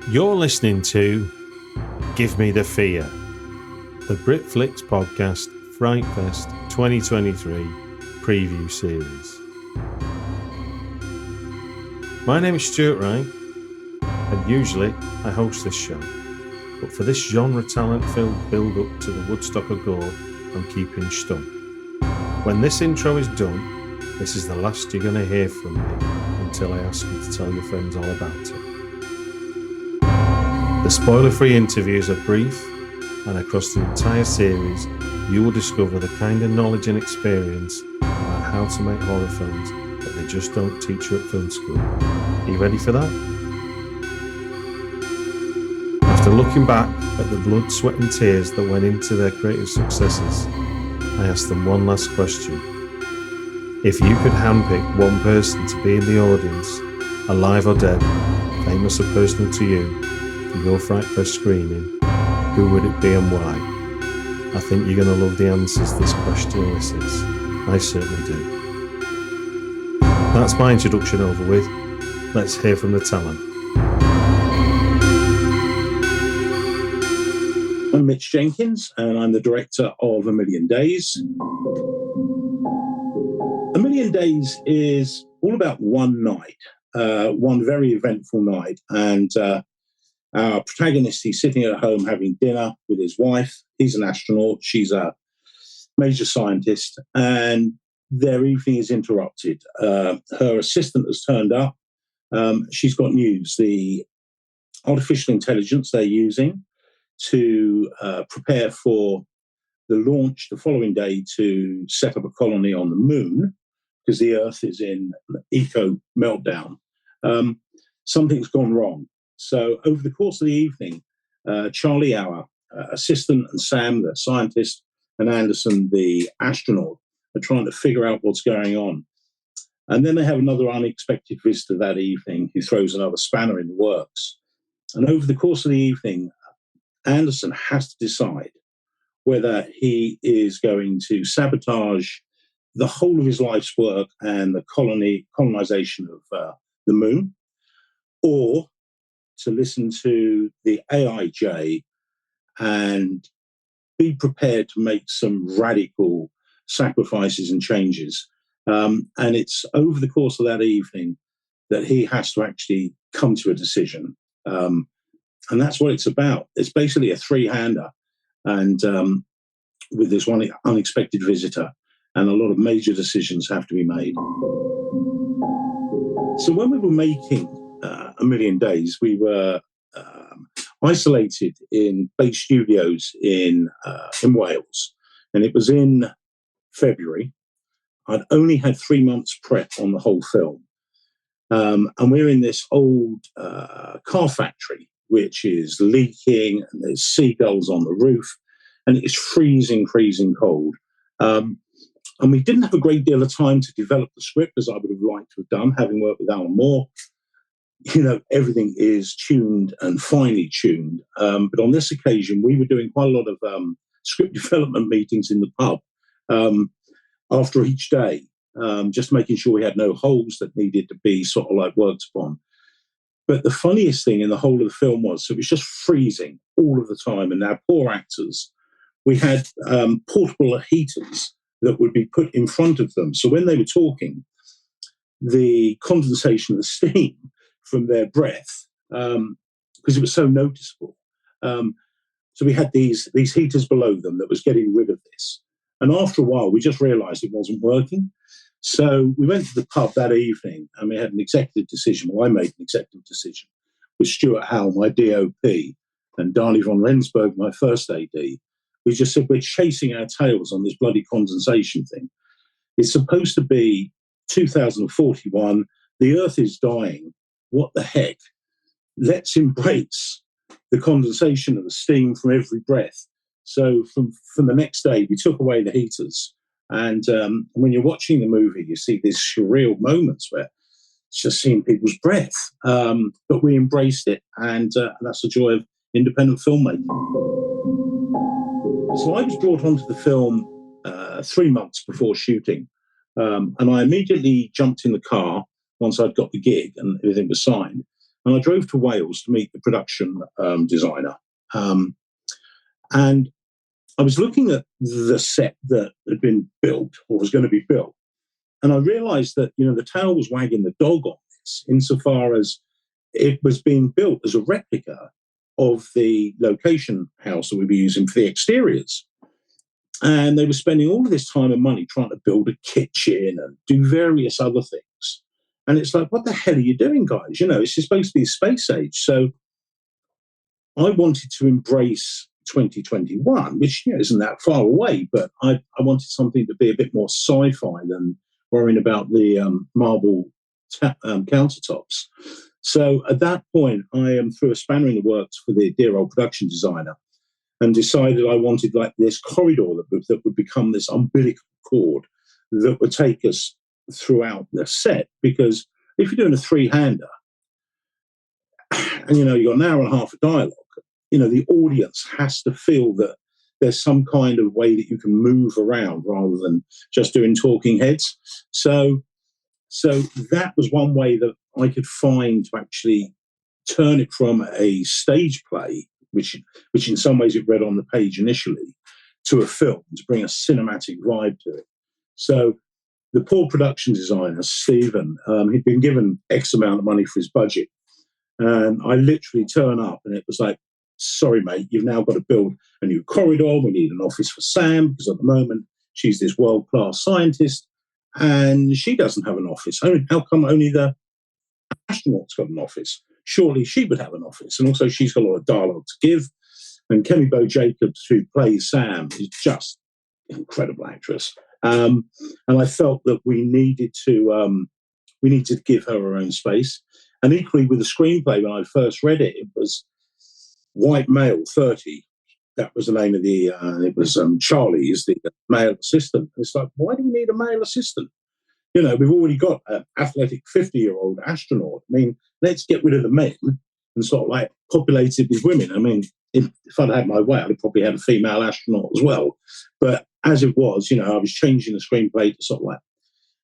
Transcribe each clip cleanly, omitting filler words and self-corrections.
You're listening to Give Me the Fear, the Britflicks Podcast Frightfest 2023 preview series. My name is Stuart Wright, and usually I host this show, but for this genre talent-filled build-up to the Woodstock of Gore, I'm keeping stum. When this intro is done, this is the last you're going to hear from me until I ask you to tell your friends all about it. The spoiler-free interviews are brief, and across the entire series, you will discover the kind of knowledge and experience about how to make horror films that they just don't teach you at film school. Are you ready for that? After looking back at the blood, sweat and tears that went into their creative successes, I asked them one last question. If you could handpick one person to be in the audience, alive or dead, famous or personal to you, for your Frightfest screening, who would it be and why? I think you're going to love the answers this question elicits. I certainly do. That's my introduction over with. Let's hear from the talent. I'm Mitch Jenkins, and I'm the director of A Million Days. A Million Days is all about one night, one very eventful night, and our protagonist, he's sitting at home having dinner with his wife. He's an astronaut. She's a major scientist. And their evening is interrupted. Her assistant has turned up. She's got news. The artificial intelligence they're using to prepare for the launch the following day to set up a colony on the moon, because the Earth is in eco meltdown. Something's gone wrong. So over the course of the evening, Charlie, our assistant, and Sam, the scientist, and Anderson, the astronaut, are trying to figure out what's going on. And then they have another unexpected visitor that evening who throws another spanner in the works. And over the course of the evening, Anderson has to decide whether he is going to sabotage the whole of his life's work and the colonization of the moon, or to listen to the AIJ and be prepared to make some radical sacrifices and changes. And it's over the course of that evening that he has to actually come to a decision. And that's what it's about. It's basically a three-hander, and with this one unexpected visitor, and a lot of major decisions have to be made. So when we were making A Million Days, we were isolated in base studios in Wales, and it was in February. I'd only had 3 months prep on the whole film, and we're in this old car factory which is leaking, and there's seagulls on the roof, and it's freezing cold. And we didn't have a great deal of time to develop the script, as I would have liked to have done, having worked with Alan Moore. You know, everything is tuned and finely tuned. But on this occasion, we were doing quite a lot of script development meetings in the pub after each day, just making sure we had no holes that needed to be sort of like worked upon. But the funniest thing in the whole of the film was, so it was just freezing all of the time. And our poor actors, we had portable heaters that would be put in front of them. So when they were talking, the condensation of the steam from their breath, because it was so noticeable. So we had these heaters below them that was getting rid of this. And after a while, we just realized it wasn't working. So we went to the pub that evening, and we had an executive decision. Well, I made an executive decision with Stuart Howell, my DOP, and Dani von Rensburg, my first AD. We just said, we're chasing our tails on this bloody condensation thing. It's supposed to be 2041. The Earth is dying. What the heck? Let's embrace the condensation of the steam from every breath. So from the next day, we took away the heaters. And when you're watching the movie, you see these surreal moments where it's just seeing people's breath. But we embraced it, and that's the joy of independent filmmaking. So I was brought onto the film 3 months before shooting, and I immediately jumped in the car once I'd got the gig and everything was signed, And I drove to Wales to meet the production designer. And I was looking at the set that had been built or was going to be built. And I realized that, the tail was wagging the dog on this, insofar as it was being built as a replica of the location house that we'd be using for the exteriors. And they were spending all of this time and money trying to build a kitchen and do various other things. And it's like, what the hell are you doing, guys? It's supposed to be a space age. So I wanted to embrace 2021, which isn't that far away, but I wanted something to be a bit more sci-fi than worrying about the marble countertops. So at that point, I threw a spanner in the works for the dear old production designer and decided I wanted like this corridor that would become this umbilical cord that would take us throughout the set. Because if you're doing a three-hander and, you've got an hour and a half of dialogue, the audience has to feel that there's some kind of way that you can move around rather than just doing talking heads. So that was one way that I could find to actually turn it from a stage play, which in some ways it read on the page initially, to a film, to bring a cinematic vibe to it. So the poor production designer, Stephen, he'd been given X amount of money for his budget. And I literally turn up and it was like, sorry, mate, you've now got to build a new corridor. We need an office for Sam, because at the moment she's this world-class scientist and she doesn't have an office. How come only the astronaut's got an office? Surely she would have an office. And also she's got a lot of dialogue to give. And Kemi Bo Jacobs, who plays Sam, is just an incredible actress. And I felt that we needed to give her her own space. And equally with the screenplay, when I first read it, it was white male, 30. That was the name of the, it was Charlie is the male assistant. And it's like, why do we need a male assistant? We've already got an athletic 50-year-old astronaut. I mean, let's get rid of the men and sort of like populate it with women. I mean, if I'd had my way, I'd probably had a female astronaut as well. But as it was, I was changing the screenplay to sort of like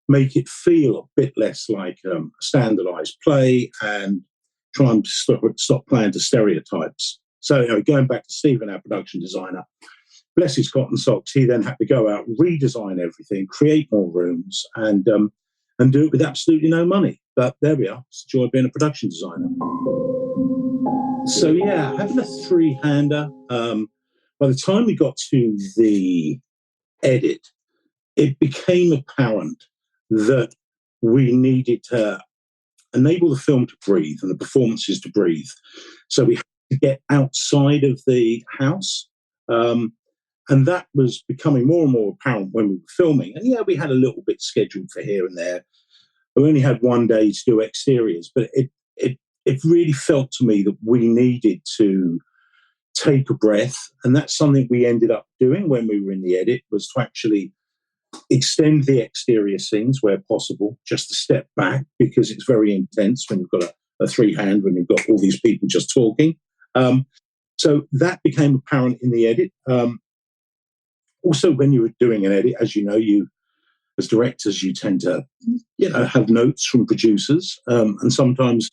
make it feel a bit less like a standardized play and try and stop playing to stereotypes. So, going back to Stephen, our production designer, bless his cotton socks, he then had to go out, redesign everything, create more rooms, and do it with absolutely no money. But there we are. It's the joy of being a production designer. So, yeah, having a three-hander, by the time we got to the edit, it became apparent that we needed to enable the film to breathe and the performances to breathe. So we had to get outside of the house. And that was becoming more and more apparent when we were filming. And yeah, we had a little bit scheduled for here and there. We only had one day to do exteriors, but it really felt to me that we needed to take a breath. And that's something we ended up doing when we were in the edit, was to actually extend the exterior scenes where possible, just to step back, because it's very intense when you've got a three-hand, when you've got all these people just talking. So that became apparent in the edit. Also, when you were doing an edit, as you know, as directors, you tend to, have notes from producers. And sometimes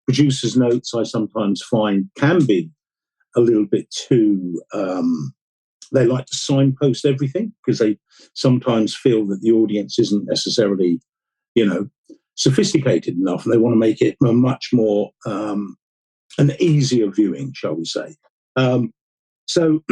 producers' notes, I sometimes find, can be a little bit too... they like to signpost everything because they sometimes feel that the audience isn't necessarily, sophisticated enough, and they want to make it a much more an easier viewing, shall we say. So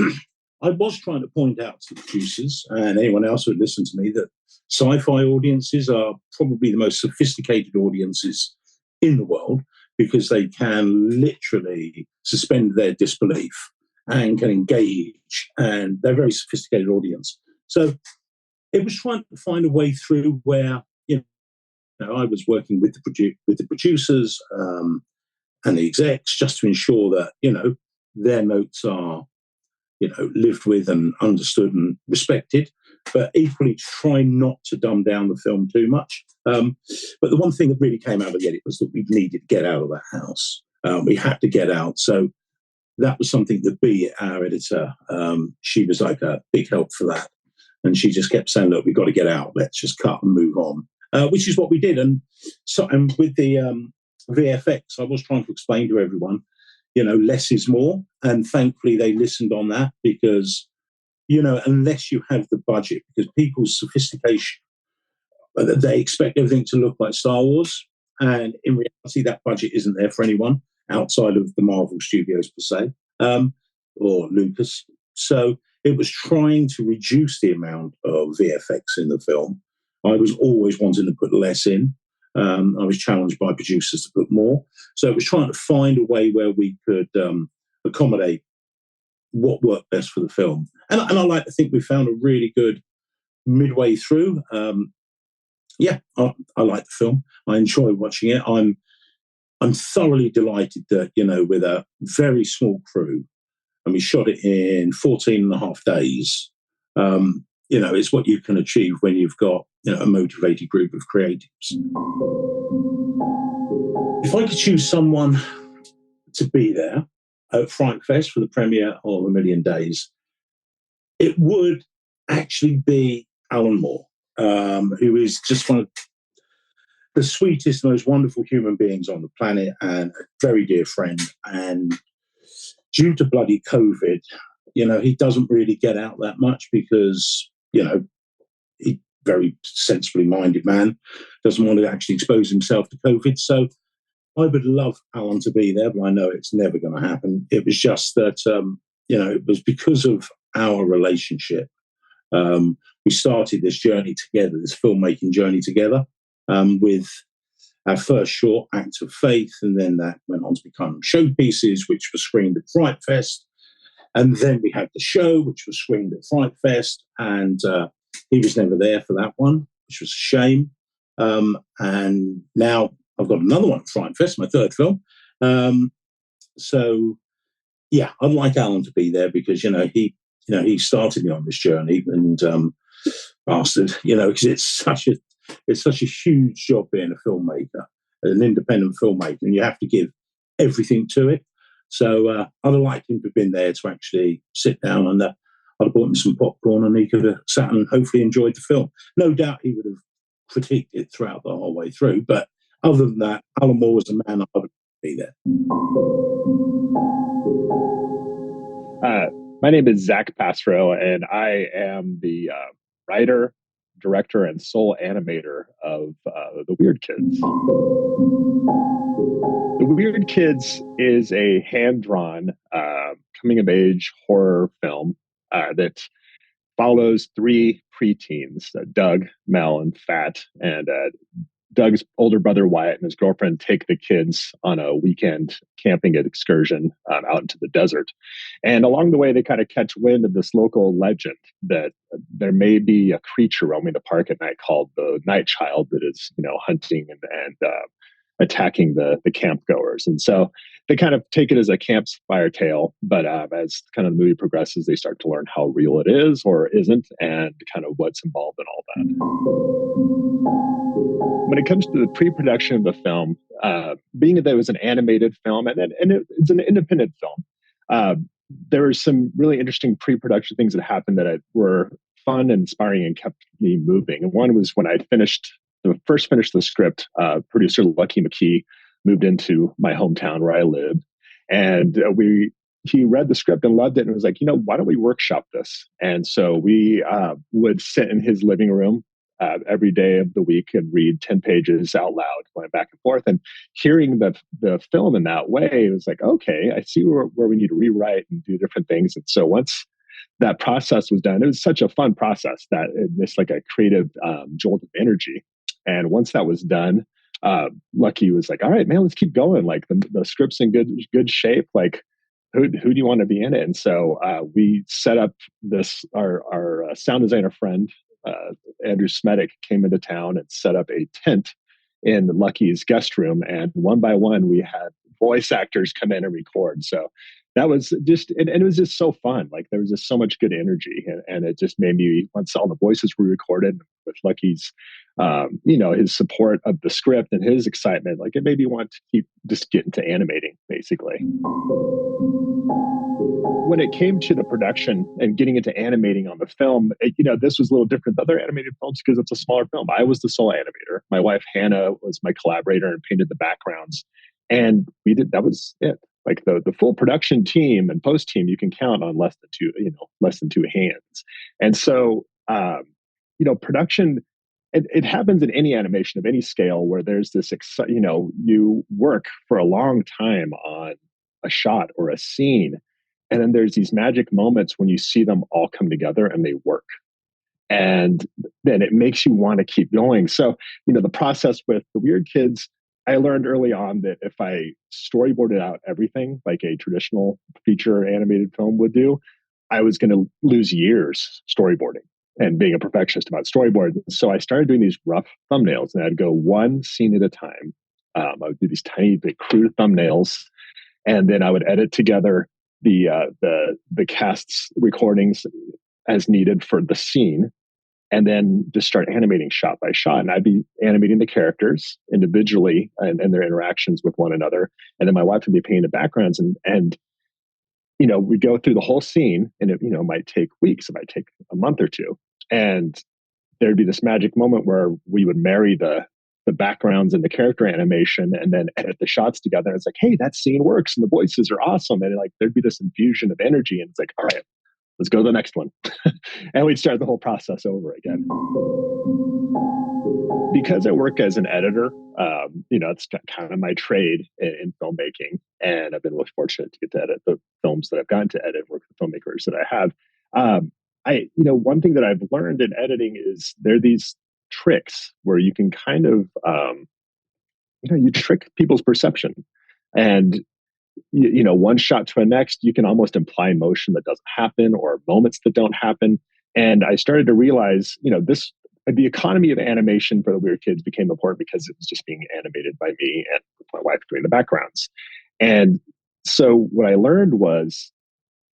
I was trying to point out to the producers and anyone else who would listen to me that sci-fi audiences are probably the most sophisticated audiences in the world, because they can literally suspend their disbelief and can engage, and they're a very sophisticated audience. So it was trying to find a way through where, I was working with the producers and the execs, just to ensure that, their notes are, lived with and understood and respected, but equally try not to dumb down the film too much. But the one thing that really came out of the edit was that we needed to get out of that house. We had to get out. So that was something that B, our editor, she was like a big help for that. And she just kept saying, look, we've got to get out. Let's just cut and move on, which is what we did. And so, and with the VFX. I was trying to explain to everyone, less is more. And thankfully they listened on that because, unless you have the budget, because people's sophistication, they expect everything to look like Star Wars. And in reality, that budget isn't there for anyone outside of the Marvel Studios per se, or Lucas. So it was trying to reduce the amount of VFX in the film. I was always wanting to put less in. I was challenged by producers to put more. So it was trying to find a way where we could accommodate what worked best for the film. And I like to think we found a really good midway through. I like the film. I enjoy watching it. I'm thoroughly delighted that, with a very small crew, and we shot it in 14 and a half days. It's what you can achieve when you've got, a motivated group of creatives. If I could choose someone to be there at Frightfest for the premiere of A Million Days, it would actually be Alan Moore, who is just one of the sweetest, most wonderful human beings on the planet and a very dear friend. And due to bloody COVID, he doesn't really get out that much because, he's very sensibly minded man, doesn't want to actually expose himself to COVID. So I would love Alan to be there, but I know it's never going to happen. It was just that, it was because of our relationship. We started this journey together, this filmmaking journey together, with our first short, Act of Faith, and then that went on to become showpieces, which were screened at Frightfest. And then we had the show, which was screened at Frightfest, and he was never there for that one, which was a shame. And now I've got another one at Frightfest, my third film. I'd like Alan to be there because, he started me on this journey, and bastard, because it's such a huge job being a filmmaker, an independent filmmaker, and you have to give everything to it. So I'd have liked him to have been there to actually sit down, and I'd have bought him some popcorn and he could have sat and hopefully enjoyed the film. No doubt he would have critiqued it throughout the whole way through, but other than that, Alan Moore was a man I would be there. My name is Zach Passero, and I am the writer, director, and sole animator of The Weird Kids. The Weird Kids is a hand-drawn coming-of-age horror film that follows three preteens, Doug, Mel, and Fat, and Doug's older brother Wyatt and his girlfriend take the kids on a weekend camping excursion out into the desert. And along the way, they kind of catch wind of this local legend that there may be a creature roaming the park at night called the Night Child that is, hunting and attacking the campgoers. And so they kind of take it as a campfire tale, but as kind of the movie progresses, they start to learn how real it is or isn't and kind of what's involved in all that. When it comes to the pre-production of the film, being that it was an animated film and it's an independent film, there were some really interesting pre-production things that happened that were fun and inspiring and kept me moving. And one was when I first finished the script, producer Lucky McKee moved into my hometown where I lived, and he read the script and loved it and was like, why don't we workshop this? And so we would sit in his living room every day of the week and read 10 pages out loud, going back and forth, and hearing the film in that way, it was like, okay, I see where we need to rewrite and do different things. And so once that process was done, it was such a fun process that it's like a creative jolt of energy. And once that was done, Lucky was like, all right, man, let's keep going. Like the script's in good shape. Like who do you want to be in it? And so we set up this, our sound designer friend, Andrew Smedick, came into town and set up a tent in Lucky's guest room. And one by one, we had voice actors come in and record. So that was just, and it was just so fun. Like there was just so much good energy, and it just made me, once all the voices were recorded with Lucky's, his support of the script and his excitement, like it made me want to keep just get into animating, basically. When it came to the production and getting into animating on the film, this was a little different than other animated films because it's a smaller film. I was the sole animator. My wife, Hannah, was my collaborator and painted the backgrounds. And that was it. Like the full production team and post team, you can count on less than two hands. And so, production, it happens in any animation of any scale where there's this, you work for a long time on a shot or a scene. And then there's these magic moments when you see them all come together and they work. And then it makes you want to keep going. So, the process with the Weird Kids, I learned early on that if I storyboarded out everything like a traditional feature animated film would do, I was going to lose years storyboarding and being a perfectionist about storyboards. So I started doing these rough thumbnails, and I'd go one scene at a time. I would do these tiny, big, crude thumbnails, and then I would edit together the cast's recordings as needed for the scene, and then just start animating shot by shot. And I'd be animating the characters individually and their interactions with one another. And then my wife would be painting the backgrounds, and we'd go through the whole scene, and it might take weeks, it might take a month or two. And there'd be this magic moment where we would marry the backgrounds and the character animation and then edit the shots together. And it's like, hey, that scene works and the voices are awesome. And there'd be this infusion of energy, and it's like, all right, let's go to the next one. And we'd start the whole process over again. Because I work as an editor, it's kind of my trade in filmmaking. And I've been really fortunate to get to edit the films that I've gotten to edit, work with filmmakers that I have. One thing that I've learned in editing is there are these tricks where you can kind of, you trick people's perception. And one shot to a next, you can almost imply motion that doesn't happen or moments that don't happen. And I started to realize, the economy of animation for the Weird Kids became important because it was just being animated by me and my wife doing the backgrounds. And so what I learned was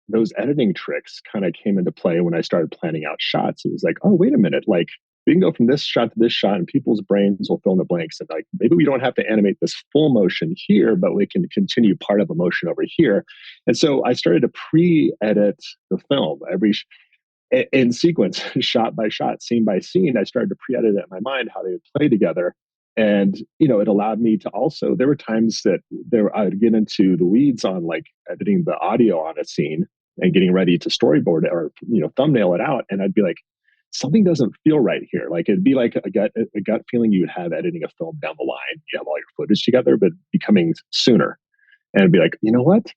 those editing tricks kind of came into play when I started planning out shots. It was like, oh, wait a minute, like we can go from this shot to this shot and people's brains will fill in the blanks. And like, maybe we don't have to animate this full motion here, but we can continue part of a motion over here. And so I started to pre-edit the film in sequence, shot by shot, scene by scene. I started to pre-edit it in my mind how they would play together. And, it allowed me to also, there were times that I would get into the weeds on like editing the audio on a scene and getting ready to storyboard it or, thumbnail it out. And I'd be like, something doesn't feel right here. Like it'd be like a gut feeling you would have editing a film down the line. You have all your footage together, but becoming sooner. And it'd be like, you know what?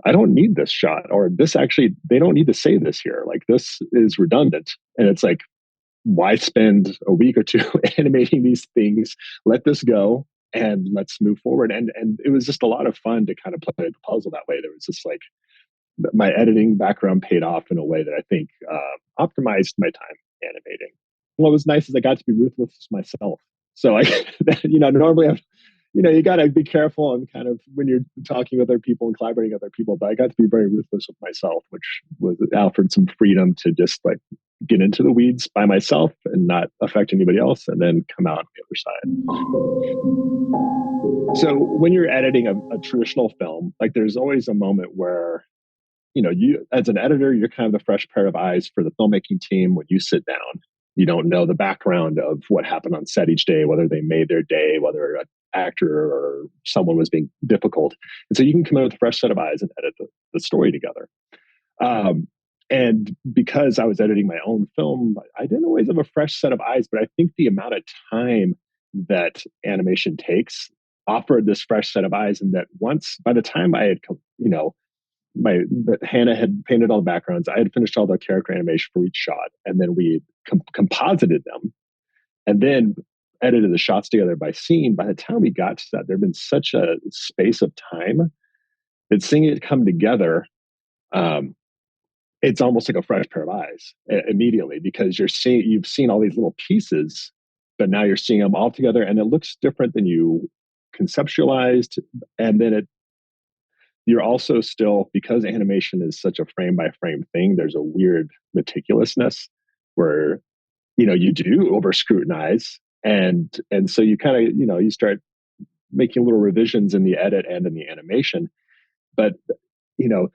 I don't need this shot, or this actually, they don't need to say this here. Like this is redundant. And it's like, why spend a week or two animating these things? Let this go and let's move forward. And it was just a lot of fun to kind of play the puzzle that way. There was just like, my editing background paid off in a way that I think optimized my time animating. What was nice is I got to be ruthless myself. So normally you got to be careful and kind of when you're talking with other people and collaborating with other people, but I got to be very ruthless with myself, which offered some freedom to just like get into the weeds by myself and not affect anybody else, and then come out on the other side. So when you're editing a traditional film, like there's always a moment where, you as an editor, you're kind of the fresh pair of eyes for the filmmaking team. When you sit down, you don't know the background of what happened on set each day, whether they made their day, whether an actor or someone was being difficult. And so you can come in with a fresh set of eyes and edit the story together. And because I was editing my own film, I didn't always have a fresh set of eyes, but I think the amount of time that animation takes offered this fresh set of eyes. And that by the time I had, Hannah had painted all the backgrounds, I had finished all the character animation for each shot, and then we composited them and then edited the shots together by scene. By the time we got to that, there'd been such a space of time that seeing it come together, it's almost like a fresh pair of eyes immediately, because you've seen all these little pieces, but now you're seeing them all together and it looks different than you conceptualized. And then you're also still, because animation is such a frame by frame thing, there's a weird meticulousness where, you do over scrutinize. And so you kind of, you start making little revisions in the edit and in the animation. But, you know,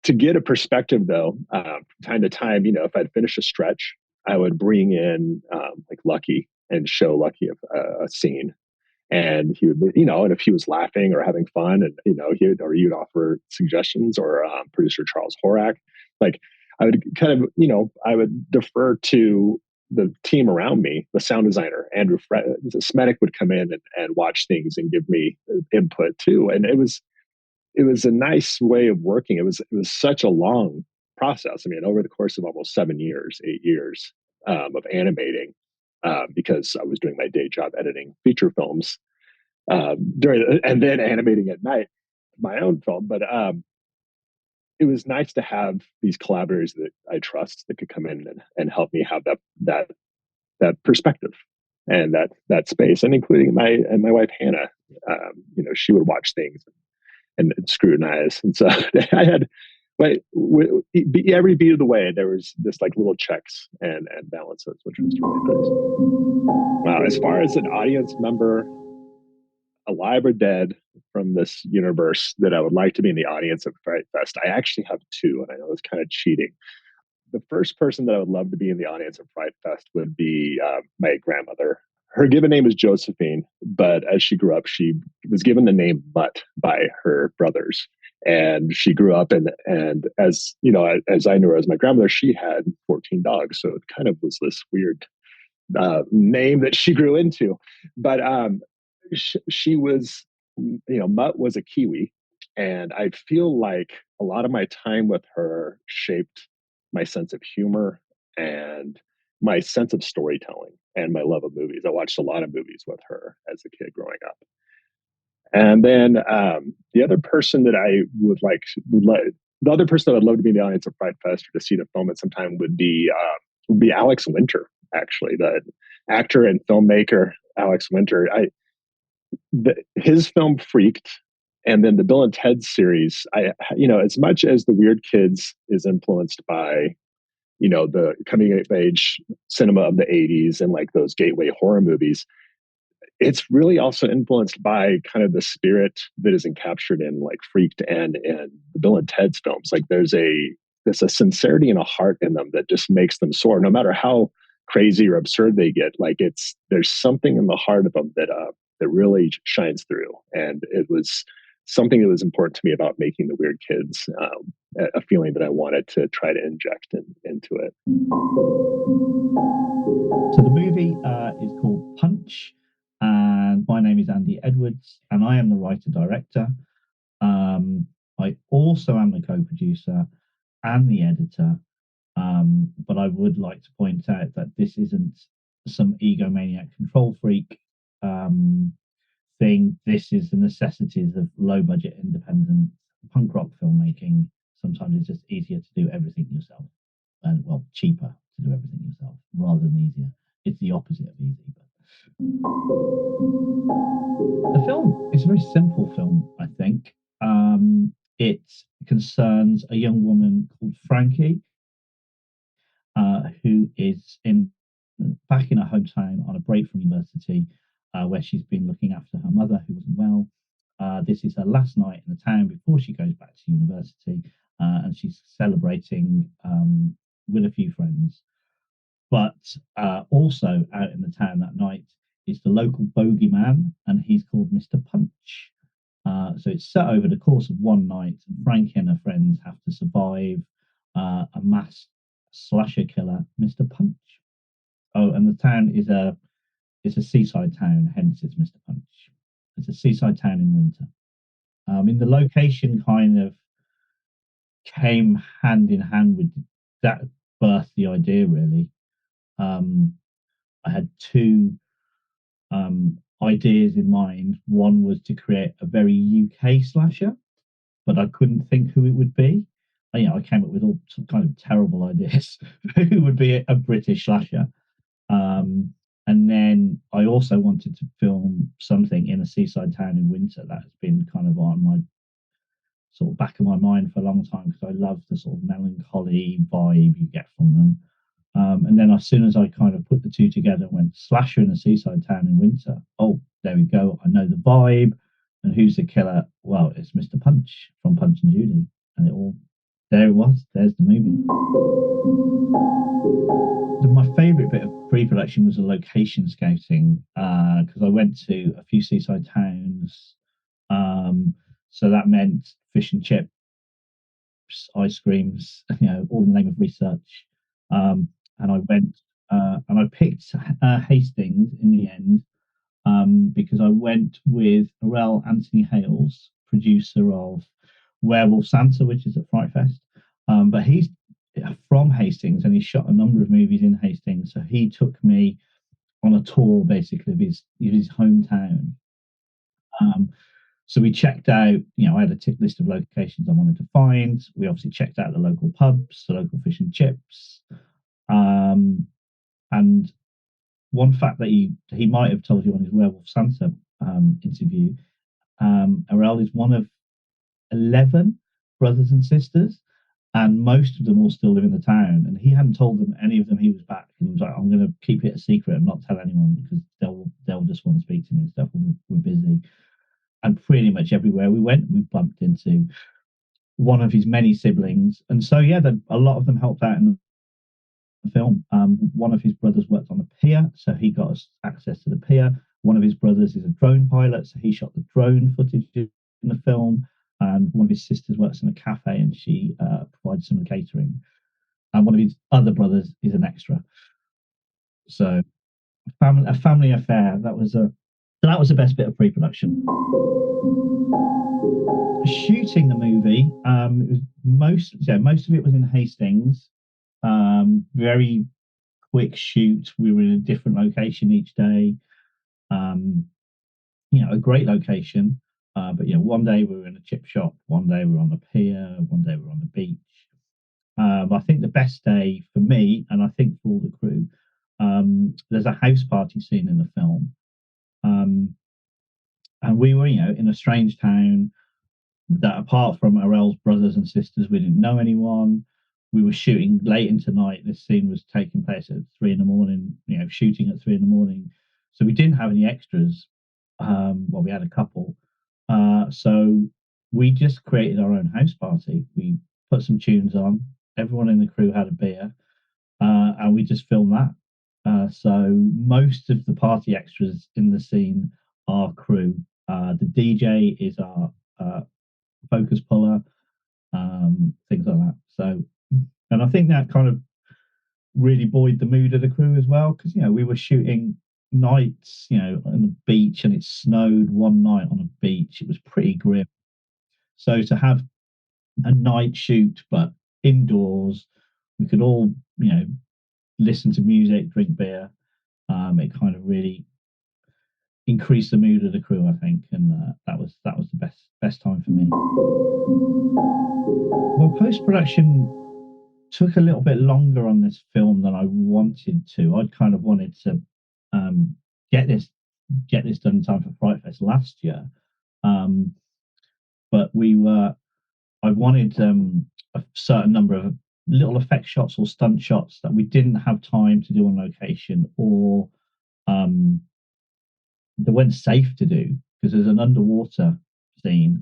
to get a perspective though, from time to time, if I'd finish a stretch, I would bring in like Lucky and show Lucky a scene. And he would, and if he was laughing or having fun, and you'd offer suggestions, or producer Charles Horak, like I would kind of, I would defer to the team around me. The sound designer Andrew Smetic would come in and watch things and give me input too. And it was a nice way of working. It was such a long process. I mean, over the course of almost 8 years of animating, because I was doing my day job editing feature films and then animating at night my own film. But it was nice to have these collaborators that I trust that could come in and help me have that perspective and that space, and including my wife Hannah. She would watch things and scrutinize, and so I had. But every beat of the way, there was this like little checks and balances, which was really nice. As far as an audience member, alive or dead, from this universe that I would like to be in the audience of Frightfest, I actually have two, and I know it's kind of cheating. The first person that I would love to be in the audience of Frightfest would be my grandmother. Her given name is Josephine, but as she grew up, she was given the name Mutt by her brothers. And she grew up, and as as I knew her as my grandmother, she had 14 dogs. So it kind of was this weird name that she grew into. But she was, Mutt was a Kiwi. And I feel like a lot of my time with her shaped my sense of humor and my sense of storytelling and my love of movies. I watched a lot of movies with her as a kid growing up. And then the other person that I the other person that I'd love to be in the audience of Frightfest or to see the film at some time would be Alex Winter, actually, the actor and filmmaker Alex Winter. His film Freaked, and then the Bill and Ted series. As much as The Weird Kids is influenced by the coming of age cinema of the 80s and like those gateway horror movies, it's really also influenced by kind of the spirit that is encaptured in like Freaked and the Bill and Ted's films. Like there's a sincerity and a heart in them that just makes them soar, no matter how crazy or absurd they get. Like there's something in the heart of them that really shines through. And it was something that was important to me about making The Weird Kids, a feeling that I wanted to try to inject into it. So the movie is called Punch. And my name is Andy Edwards, and I am the writer-director. I also am the co-producer and the editor. But I would like to point out that this isn't some egomaniac control freak thing. This is the necessities of low-budget independent punk rock filmmaking. Sometimes it's just easier to do everything yourself, and cheaper to do everything yourself rather than easier. It's the opposite of easy. The film is a very simple film, I think. It concerns a young woman called Frankie, who is back in her hometown on a break from university, where she's been looking after her mother, who wasn't well. This is her last night in the town before she goes back to university, and she's celebrating with a few friends. But also out in the town that night is the local bogeyman, and he's called Mr. Punch. So it's set over the course of one night, and Frankie and her friends have to survive a mass slasher killer, Mr. Punch. Oh, and the town is a seaside town, hence it's Mr. Punch. It's a seaside town in winter. The location kind of came hand in hand with that, birthed the idea, really. I had two ideas in mind. One was to create a very UK slasher, but I couldn't think who it would be. I came up with all some kind of terrible ideas who would be a British slasher. And then I also wanted to film something in a seaside town in winter. That has been kind of on sort of back of my mind for a long time because I love the sort of melancholy vibe you get from them. And then as soon as I kind of put the two together and went slasher in a seaside town in winter, oh, there we go. I know the vibe. And who's the killer? Well, it's Mr. Punch from Punch and Judy. And there it was. There's the movie. My favourite bit of pre-production was the location scouting because I went to a few seaside towns. So that meant fish and chips, ice creams, all in the name of research. And I went and I picked Hastings in the end because I went with Arel Anthony Hales, producer of Werewolf Santa, which is at Frightfest. But he's from Hastings and he shot a number of movies in Hastings. So he took me on a tour basically of his hometown. So we checked out, I had a tick list of locations I wanted to find. We obviously checked out the local pubs, the local fish and chips. And one fact that he might have told you on his Werewolf Santa interview, Arel is one of 11 brothers and sisters, and most of them all still live in the town. And he hadn't told them any of them he was back. And he was like, I'm going to keep it a secret and not tell anyone because they'll just want to speak to me and stuff. And we're busy. And pretty much everywhere we went, we bumped into one of his many siblings. And so, yeah, a lot of them helped out in the film. One of his brothers worked on the pier, so he got us access to the pier. One of his brothers is a drone pilot, so he shot the drone footage in the film. And one of his sisters works in a cafe, and she provides some of the catering. And one of his other brothers is an extra. So, a family affair. That was the best bit of pre-production. Shooting the movie, it was most of it was in Hastings. Very quick shoot. We were in a different location each day. A great location. But one day we were in a chip shop, one day we were on the pier, one day we were on the beach. But I think the best day for me, and I think for all the crew, there's a house party scene in the film. And we were, in a strange town that apart from Arel's brothers and sisters, we didn't know anyone. We were shooting late into night. This scene was taking place at 3 a.m, shooting at 3 a.m. So we didn't have any extras. Well, we had a couple. So we just created our own house party. We put some tunes on. Everyone in the crew had a beer. And we just filmed that. So most of the party extras in the scene are crew. The DJ is our focus puller, things like that. So, and I think that kind of really buoyed the mood of the crew as well, because we were shooting nights, on the beach, and it snowed one night on a beach. It was pretty grim. So to have a night shoot, but indoors, we could all, listen to music, drink beer. It kind of really increased the mood of the crew, I think, and that was the best time for me. Well, post-production took a little bit longer on this film than I wanted to. I'd kind of wanted to get this done in time for Frightfest last year, but I wanted a certain number of little effect shots or stunt shots that we didn't have time to do on location, or they weren't safe to do, because there's an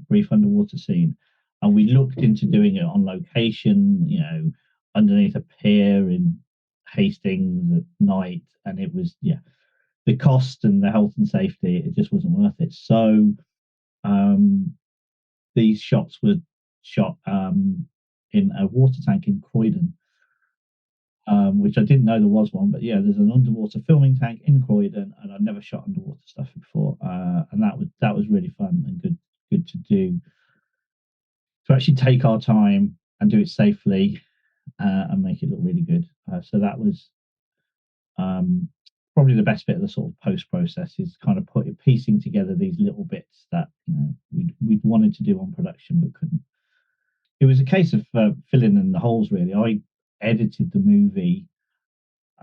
brief underwater scene, and we looked into doing it on location, underneath a pier in Hastings at night, and it was the cost and the health and safety, it just wasn't worth it. So these shots were shot in a water tank in Croydon, which I didn't know there was one, but there's an underwater filming tank in Croydon, and I'd never shot underwater stuff before, and that was really fun and good to do, to actually take our time and do it safely and make it look really good. So that was probably the best bit of the sort of post process, is kind of piecing together these little bits that we'd wanted to do on production but couldn't. It was a case of filling in the holes, really. I edited the movie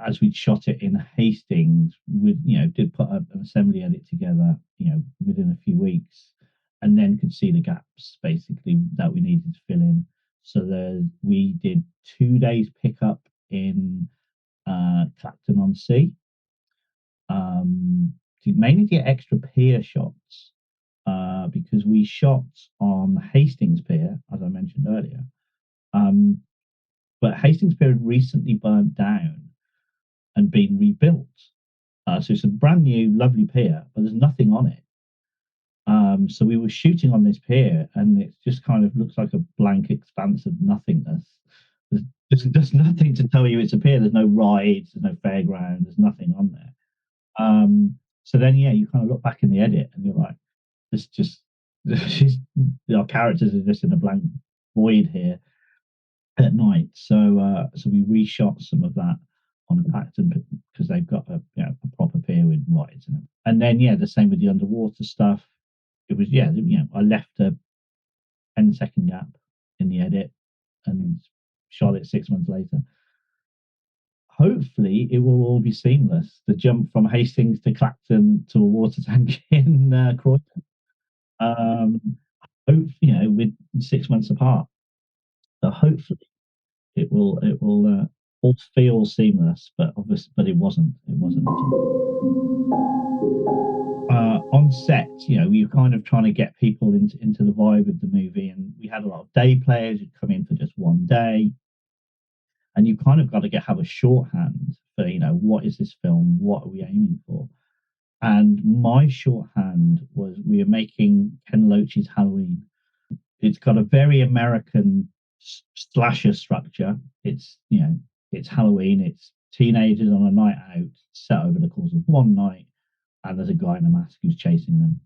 as we'd shot it in Hastings, with did put an assembly edit together within a few weeks, and then could see the gaps basically that we needed to fill in. So we did 2 days pickup in Clacton-on-Sea, mainly to get extra pier shots, because we shot on Hastings Pier, as I mentioned earlier. But Hastings Pier had recently burnt down and been rebuilt. So it's a brand new, lovely pier, but there's nothing on it. So we were shooting on this pier, and it just kind of looks like a blank expanse of nothingness. There's nothing to tell you it's a pier. There's no rides, there's no fairground, there's nothing on there. So then, you kind of look back in the edit, and you're like, our characters are just in a blank void here at night. So we reshot some of that on Clacton because they've got a proper pier with rides in it. And then the same with the underwater stuff. It was I left a 10-second gap in the edit and shot it 6 months later. Hopefully it will all be seamless. The jump from Hastings to Clacton to a water tank in Croydon. With 6 months apart. So hopefully it will all feel seamless, but it wasn't. It wasn't. On set, you're kind of trying to get people into the vibe of the movie, and we had a lot of day players who'd come in for just one day, and you kind of got to have a shorthand for what is this film, what are we aiming for. And my shorthand was we are making Ken Loach's Halloween. It's got a very American slasher structure. It's it's Halloween. It's teenagers on a night out set over the course of one night, and there's a guy in a mask who's chasing them.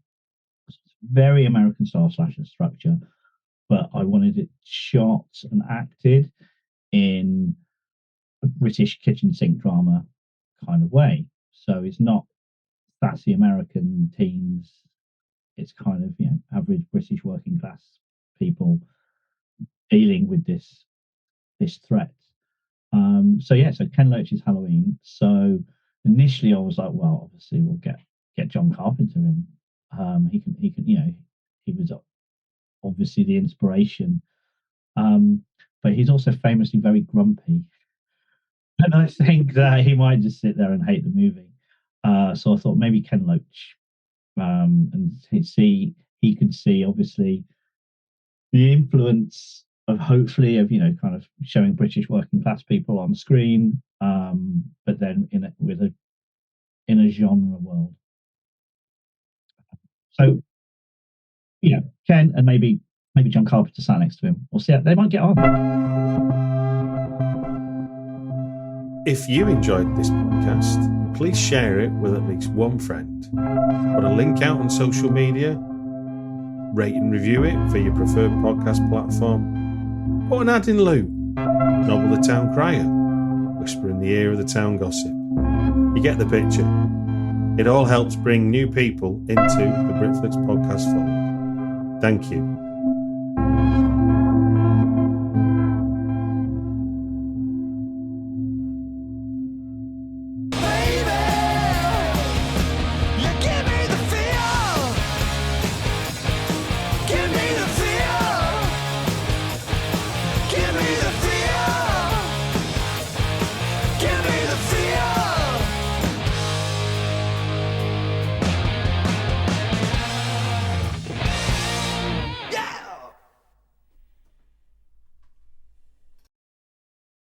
It's very American style slasher structure, but I wanted it shot and acted in a British kitchen sink drama kind of way. So it's not sassy American teens. It's kind of average British working class people dealing with this threat. So Ken Loach's Halloween. So initially I was like, well, obviously we'll get John Carpenter in. He can he was obviously the inspiration, but he's also famously very grumpy, and I think that he might just sit there and hate the movie. So I thought maybe Ken Loach, and he could see obviously the influence of hopefully of kind of showing British working class people on screen, but then in a genre world. So Ken and maybe John Carpenter sat next to him. We'll see how they might get on. If you enjoyed this podcast, please share it with at least one friend. Put a link out on social media. Rate and review it for your preferred podcast platform. Put an ad in loop. Nobble the town crier. Whisper in the ear of the town gossip. You get the picture. It all helps bring new people into the Britflicks Podcast fold. Thank you.